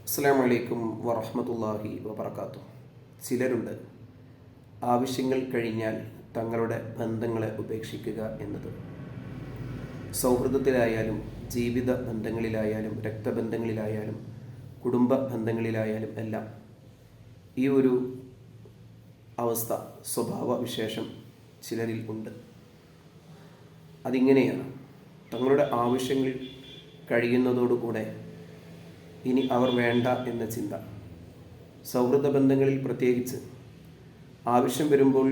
അസ്സലാമു അലൈക്കും വറഹ്മത്തുള്ളാഹി വബറകാതുഹു. ചിലരുണ്ട് ആവശ്യങ്ങൾ കഴിഞ്ഞാൽ തങ്ങളുടെ ബന്ധങ്ങളെ ഉപേക്ഷിക്കുക എന്നത്. സൗഹൃദത്തിലായാലും ജീവിത ബന്ധങ്ങളിലായാലും രക്തബന്ധങ്ങളിലായാലും കുടുംബ ബന്ധങ്ങളിലായാലും എല്ലാം ഈ ഒരു അവസ്ഥ സ്വഭാവ വിശേഷം ചിലരിൽ ഉണ്ട്. അതിങ്ങനെയാണ്: തങ്ങളുടെ ആവശ്യങ്ങൾ കഴിയുന്നതോടുകൂടെ ഇനി അവർ വേണ്ട എന്ന ചിന്ത. സൗഹൃദ ബന്ധങ്ങളിൽ പ്രത്യേകിച്ച് ആവശ്യം വരുമ്പോൾ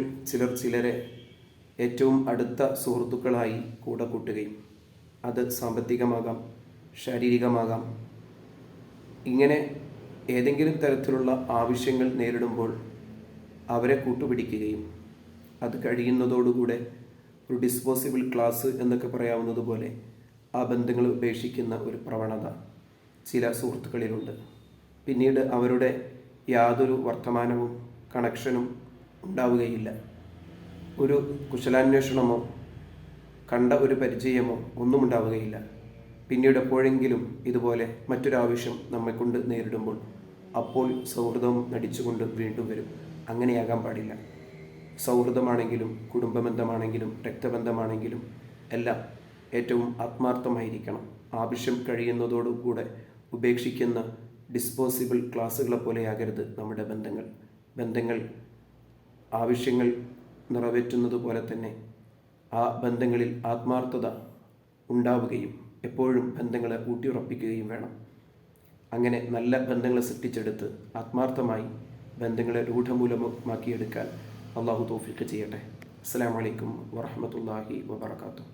ചിലരെ ഏറ്റവും അടുത്ത സുഹൃത്തുക്കളായി കൂടെ കൂട്ടുകയും അത് സാമ്പത്തികമാകാം, ശാരീരികമാകാം, ഇങ്ങനെ ഏതെങ്കിലും തരത്തിലുള്ള ആവശ്യങ്ങൾ നേരിടുമ്പോൾ അവരെ കൂട്ടുപിടിക്കുകയും അത് കഴിയുന്നതോടുകൂടെ ഒരു ഡിസ്പോസിബിൾ ക്ലാസ് എന്നൊക്കെ പറയാവുന്നത് പോലെ ആ ബന്ധങ്ങൾ ഉപേക്ഷിക്കുന്ന ഒരു പ്രവണത ചില സുഹൃത്തുക്കളിലുണ്ട്. പിന്നീട് അവരുടെ യാതൊരു വർത്തമാനവും കണക്ഷനും ഉണ്ടാവുകയില്ല. ഒരു കുശലാന്വേഷണമോ കണ്ട ഒരു പരിചയമോ ഒന്നും ഉണ്ടാവുകയില്ല. പിന്നീട് എപ്പോഴെങ്കിലും ഇതുപോലെ മറ്റൊരാവശ്യം നമ്മെക്കൊണ്ട് നേരിടുമ്പോൾ അപ്പോൾ സൗഹൃദം നടിച്ചുകൊണ്ട് വീണ്ടും വരും. അങ്ങനെയാകാൻ പാടില്ല. സൗഹൃദമാണെങ്കിലും കുടുംബബന്ധമാണെങ്കിലും രക്തബന്ധമാണെങ്കിലും എല്ലാം ഏറ്റവും ആത്മാർത്ഥമായിരിക്കണം. ആവശ്യം കഴിയുന്നതോടുകൂടെ ഉപേക്ഷിക്കുന്ന ഡിസ്പോസിബിൾ ക്ലാസ്സുകളെ പോലെയാകരുത് നമ്മുടെ ബന്ധങ്ങൾ ആവശ്യങ്ങൾ നിറവേറ്റുന്നത് പോലെ തന്നെ ആ ബന്ധങ്ങളിൽ ആത്മാർത്ഥത ഉണ്ടാവുകയും എപ്പോഴും ബന്ധങ്ങളെ ഊട്ടിയുറപ്പിക്കുകയും വേണം. അങ്ങനെ നല്ല ബന്ധങ്ങളെ സൃഷ്ടിച്ചെടുത്ത് ആത്മാർത്ഥമായി ബന്ധങ്ങളെ രൂഢമൂലമാക്കിയെടുക്കാൻ അള്ളാഹു തൗഫീഖ് ചെയ്യട്ടെ. അസ്സലാമു അലൈക്കും വറഹ്മത്തുള്ളാഹി വബറകാതുഹു.